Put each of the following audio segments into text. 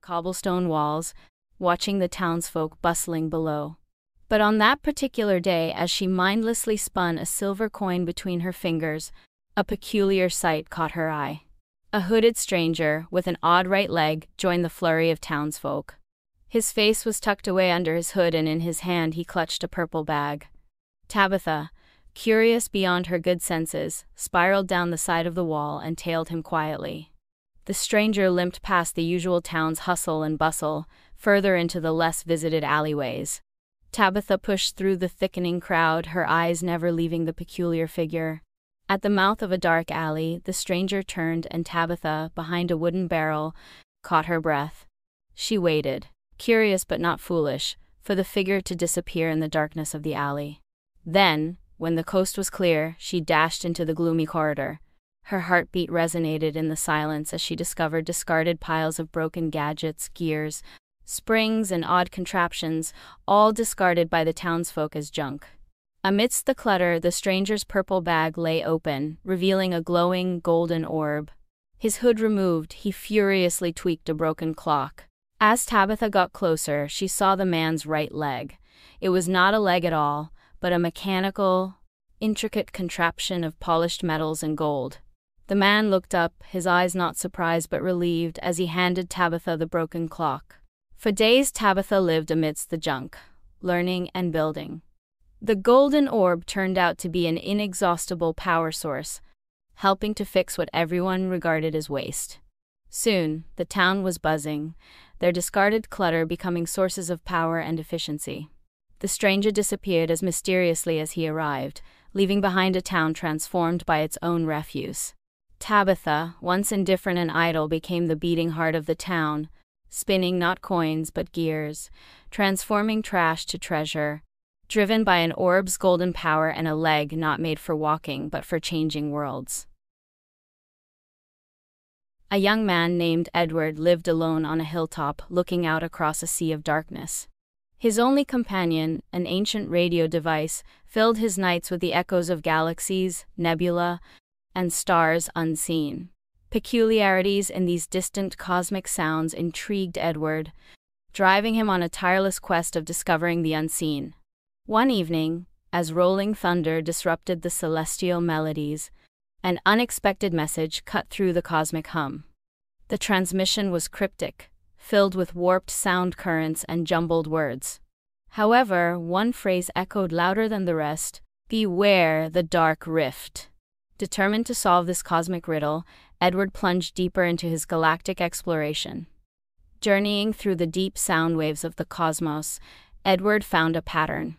cobblestone walls, watching the townsfolk bustling below. But on that particular day, as she mindlessly spun a silver coin between her fingers, a peculiar sight caught her eye. A hooded stranger, with an odd right leg, joined the flurry of townsfolk. His face was tucked away under his hood, and in his hand he clutched a purple bag. Tabitha, curious beyond her good senses, spiraled down the side of the wall and tailed him quietly. The stranger limped past the usual town's hustle and bustle, further into the less visited alleyways. Tabitha pushed through the thickening crowd, her eyes never leaving the peculiar figure. At the mouth of a dark alley, the stranger turned, and Tabitha, behind a wooden barrel, caught her breath. She waited, curious but not foolish, for the figure to disappear in the darkness of the alley. Then, when the coast was clear, she dashed into the gloomy corridor. Her heartbeat resonated in the silence as she discovered discarded piles of broken gadgets, gears, springs, and odd contraptions, all discarded by the townsfolk as junk. Amidst the clutter, the stranger's purple bag lay open, revealing a glowing, golden orb. His hood removed, he furiously tweaked a broken clock. As Tabitha got closer, she saw the man's right leg. It was not a leg at all, but a mechanical, intricate contraption of polished metals and gold. The man looked up, his eyes not surprised but relieved, as he handed Tabitha the broken clock. For days Tabitha lived amidst the junk, learning and building. The golden orb turned out to be an inexhaustible power source, helping to fix what everyone regarded as waste. Soon, the town was buzzing, their discarded clutter becoming sources of power and efficiency. The stranger disappeared as mysteriously as he arrived, leaving behind a town transformed by its own refuse. Tabitha, once indifferent and idle, became the beating heart of the town, spinning not coins but gears, transforming trash to treasure, driven by an orb's golden power and a leg not made for walking but for changing worlds. A young man named Edward lived alone on a hilltop, looking out across a sea of darkness. His only companion, an ancient radio device, filled his nights with the echoes of galaxies, nebula, and stars unseen. Peculiarities in these distant cosmic sounds intrigued Edward, driving him on a tireless quest of discovering the unseen. One evening, as rolling thunder disrupted the celestial melodies, an unexpected message cut through the cosmic hum. The transmission was cryptic, filled with warped sound currents and jumbled words. However, one phrase echoed louder than the rest: "Beware the dark rift." Determined to solve this cosmic riddle, Edward plunged deeper into his galactic exploration. Journeying through the deep sound waves of the cosmos, Edward found a pattern.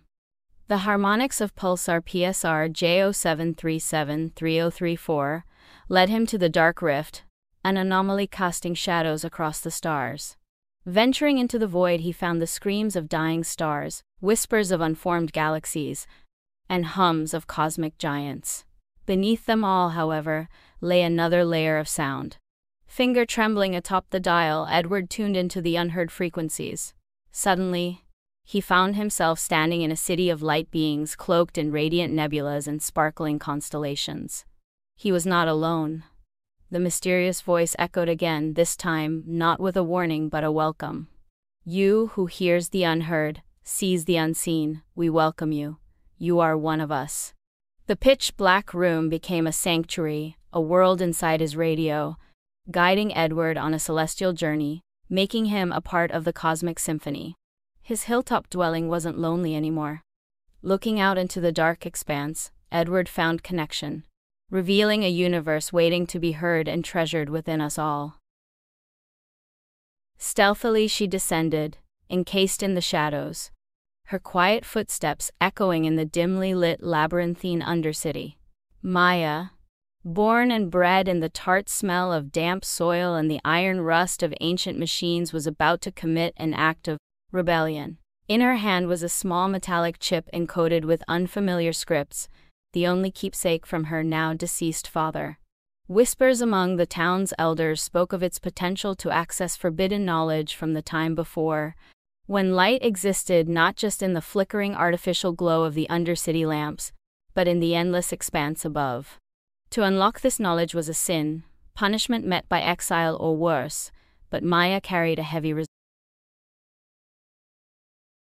The harmonics of pulsar PSR J07373034 led him to the dark rift, an anomaly casting shadows across the stars. Venturing into the void, he found the screams of dying stars, whispers of unformed galaxies, and hums of cosmic giants. Beneath them all, however, lay another layer of sound. Finger trembling atop the dial, Edward tuned into the unheard frequencies. Suddenly, he found himself standing in a city of light beings cloaked in radiant nebulas and sparkling constellations. He was not alone. The mysterious voice echoed again, this time not with a warning but a welcome. "You who hears the unheard, sees the unseen, we welcome you. You are one of us." The pitch-black room became a sanctuary, a world inside his radio, guiding Edward on a celestial journey, making him a part of the cosmic symphony. His hilltop dwelling wasn't lonely anymore. Looking out into the dark expanse, Edward found connection, revealing a universe waiting to be heard and treasured within us all. Stealthily she descended, encased in the shadows, her quiet footsteps echoing in the dimly lit labyrinthine undercity. Maya, born and bred in the tart smell of damp soil and the iron rust of ancient machines, was about to commit an act of rebellion. In her hand was a small metallic chip encoded with unfamiliar scripts, the only keepsake from her now deceased father. Whispers among the town's elders spoke of its potential to access forbidden knowledge from the time before, when light existed not just in the flickering artificial glow of the undercity lamps, but in the endless expanse above. To unlock this knowledge was a sin, punishment met by exile or worse, but Maya carried a heavy resolve.